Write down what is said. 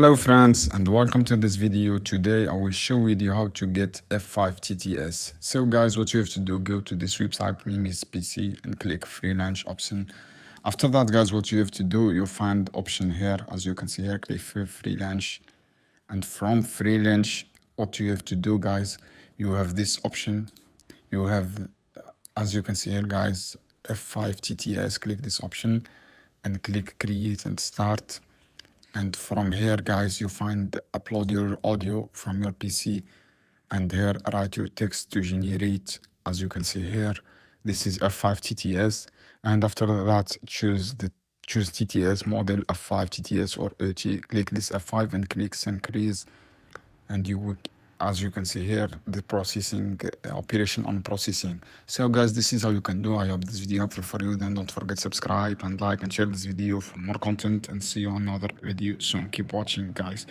Hello friends and welcome to this video. Today I will show you how to get F5-TTS. So guys, what you have to do, go to this website, name is PC, and click freelance option. After that guys, what you have to do, you'll find option here, as you can see here, click freelance. And from freelance, what you have to do guys, you have this option. You have, as you can see here guys, F5-TTS, click this option and click create and start. And from here guys, you find upload your audio from your PC, and here write your text to generate. As you can see here, this is F5-TTS, and after that choose TTS model F5-TTS or 80. Click this F5 and click increase, and you would, as you can see here, the processing operation on processing. So guys, this is how you can do. I hope this video helpful for you. Then don't forget subscribe and like and share this video for more content, and see you on another video soon. Keep watching guys.